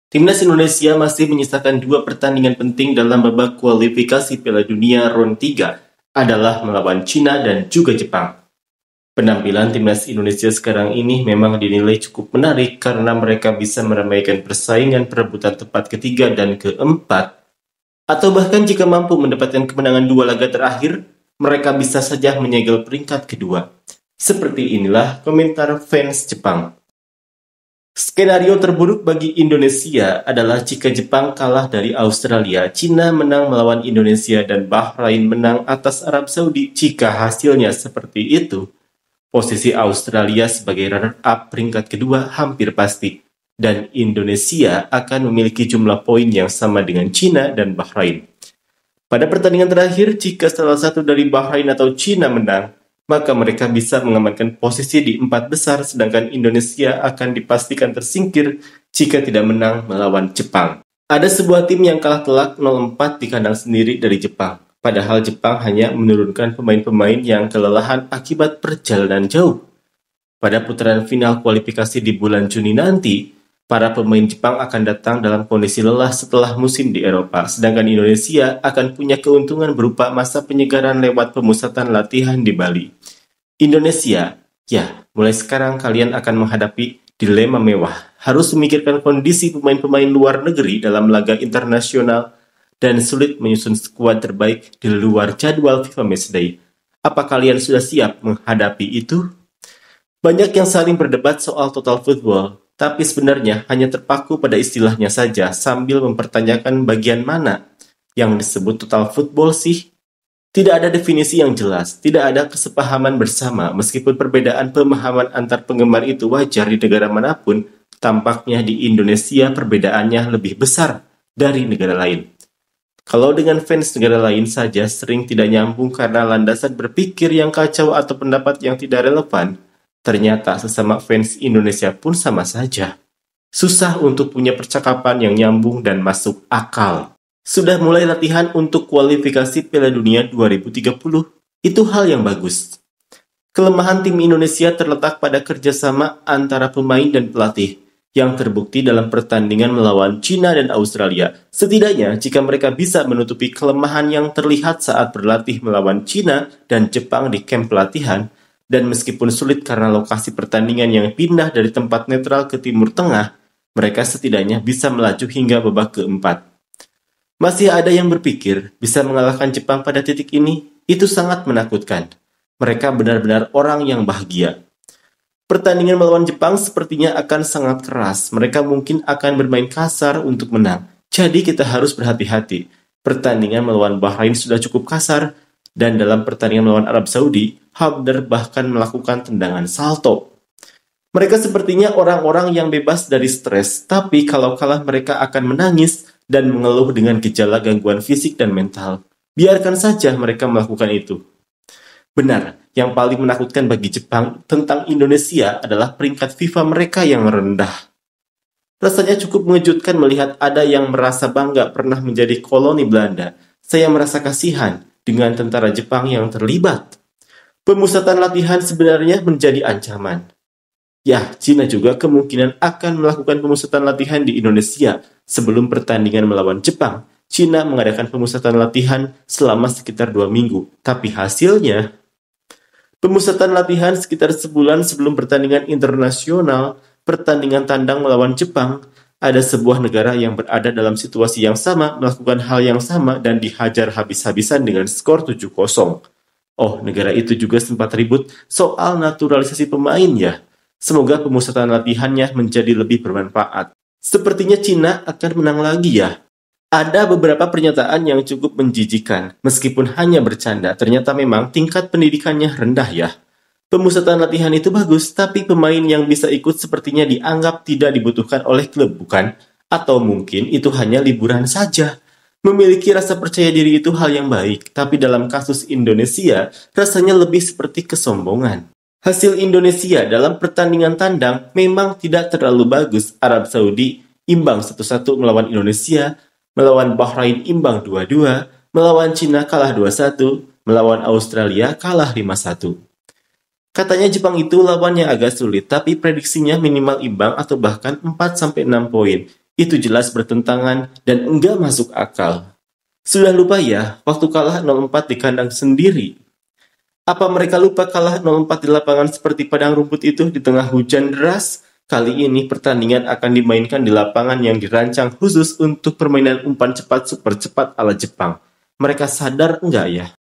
Timnas Indonesia masih menyisakan dua pertandingan penting dalam babak kualifikasi Piala Dunia Round 3 adalah melawan Cina dan juga Jepang. Penampilan Timnas Indonesia sekarang ini memang dinilai cukup menarik karena mereka bisa meramaikan persaingan perebutan tempat ketiga dan keempat, atau bahkan jika mampu mendapatkan kemenangan dua laga terakhir, mereka bisa saja menyegel peringkat kedua. Seperti inilah komentar fans Jepang. Skenario terburuk bagi Indonesia adalah jika Jepang kalah dari Australia, Cina menang melawan Indonesia, dan Bahrain menang atas Arab Saudi. Jika hasilnya seperti itu, posisi Australia sebagai runner-up peringkat kedua hampir pasti, dan Indonesia akan memiliki jumlah poin yang sama dengan Cina dan Bahrain. Pada pertandingan terakhir, jika salah satu dari Bahrain atau Cina menang, maka mereka bisa mengamankan posisi di 4 besar, sedangkan Indonesia akan dipastikan tersingkir jika tidak menang melawan Jepang. Ada sebuah tim yang kalah telak 0-4 di kandang sendiri dari Jepang, padahal Jepang hanya menurunkan pemain-pemain yang kelelahan akibat perjalanan jauh. Pada putaran final kualifikasi di bulan Juni nanti, para pemain Jepang akan datang dalam kondisi lelah setelah musim di Eropa, sedangkan Indonesia akan punya keuntungan berupa masa penyegaran lewat pemusatan latihan di Bali. Indonesia, ya, mulai sekarang kalian akan menghadapi dilema mewah, harus memikirkan kondisi pemain-pemain luar negeri dalam laga internasional dan sulit menyusun skuad terbaik di luar jadwal FIFA Matchday. Apa kalian sudah siap menghadapi itu? Banyak yang saling berdebat soal total football, tapi sebenarnya hanya terpaku pada istilahnya saja sambil mempertanyakan bagian mana yang disebut total football sih. Tidak ada definisi yang jelas, tidak ada kesepahaman bersama, meskipun perbedaan pemahaman antar penggemar itu wajar di negara manapun, tampaknya di Indonesia perbedaannya lebih besar dari negara lain. Kalau dengan fans negara lain saja sering tidak nyambung karena landasan berpikir yang kacau atau pendapat yang tidak relevan, ternyata sesama fans Indonesia pun sama saja. Susah untuk punya percakapan yang nyambung dan masuk akal. Sudah mulai latihan untuk kualifikasi Piala Dunia 2030. Itu hal yang bagus. Kelemahan tim Indonesia terletak pada kerjasama antara pemain dan pelatih, yang terbukti dalam pertandingan melawan Cina dan Australia. Setidaknya, jika mereka bisa menutupi kelemahan yang terlihat saat berlatih melawan Cina dan Jepang di kamp pelatihan, dan meskipun sulit karena lokasi pertandingan yang pindah dari tempat netral ke Timur Tengah, mereka setidaknya bisa melaju hingga babak keempat. Masih ada yang berpikir bisa mengalahkan Jepang pada titik ini? Itu sangat menakutkan. Mereka benar-benar orang yang bahagia. Pertandingan melawan Jepang sepertinya akan sangat keras. Mereka mungkin akan bermain kasar untuk menang. Jadi kita harus berhati-hati. Pertandingan melawan Bahrain sudah cukup kasar, dan dalam pertandingan melawan Arab Saudi, Habder bahkan melakukan tendangan salto. Mereka sepertinya orang-orang yang bebas dari stres, tapi kalau kalah mereka akan menangis dan mengeluh dengan gejala gangguan fisik dan mental. Biarkan saja mereka melakukan itu. Benar, yang paling menakutkan bagi Jepang tentang Indonesia adalah peringkat FIFA mereka yang rendah. Rasanya cukup mengejutkan melihat ada yang merasa bangga pernah menjadi koloni Belanda. Saya merasa kasihan dengan tentara Jepang yang terlibat. Pemusatan latihan sebenarnya menjadi ancaman. Ya, Cina juga kemungkinan akan melakukan pemusatan latihan di Indonesia. Sebelum pertandingan melawan Jepang, Cina mengadakan pemusatan latihan selama sekitar 2 minggu. Tapi hasilnya, pemusatan latihan sekitar sebulan sebelum pertandingan internasional, pertandingan tandang melawan Jepang, ada sebuah negara yang berada dalam situasi yang sama, melakukan hal yang sama, dan dihajar habis-habisan dengan skor 7-0. Oh, negara itu juga sempat ribut soal naturalisasi pemain ya. Semoga pemusatan latihannya menjadi lebih bermanfaat. Sepertinya Cina akan menang lagi ya. Ada beberapa pernyataan yang cukup menjijikan. Meskipun hanya bercanda, ternyata memang tingkat pendidikannya rendah ya. Pemusatan latihan itu bagus, tapi pemain yang bisa ikut sepertinya dianggap tidak dibutuhkan oleh klub, bukan? Atau mungkin itu hanya liburan saja. Memiliki rasa percaya diri itu hal yang baik, tapi dalam kasus Indonesia, rasanya lebih seperti kesombongan. Hasil Indonesia dalam pertandingan tandang memang tidak terlalu bagus. Arab Saudi imbang 1-1 melawan Indonesia, melawan Bahrain imbang 2-2, melawan Cina kalah 2-1, melawan Australia kalah 5-1. Katanya Jepang itu lawannya agak sulit, tapi prediksinya minimal imbang atau bahkan 4-6 poin. Itu jelas bertentangan dan enggak masuk akal. Sudah lupa ya, waktu kalah 0-4 di kandang sendiri. Apa mereka lupa kalah 0-4 di lapangan seperti padang rumput itu di tengah hujan deras? Kali ini pertandingan akan dimainkan di lapangan yang dirancang khusus untuk permainan umpan cepat super cepat ala Jepang. Mereka sadar enggak ya?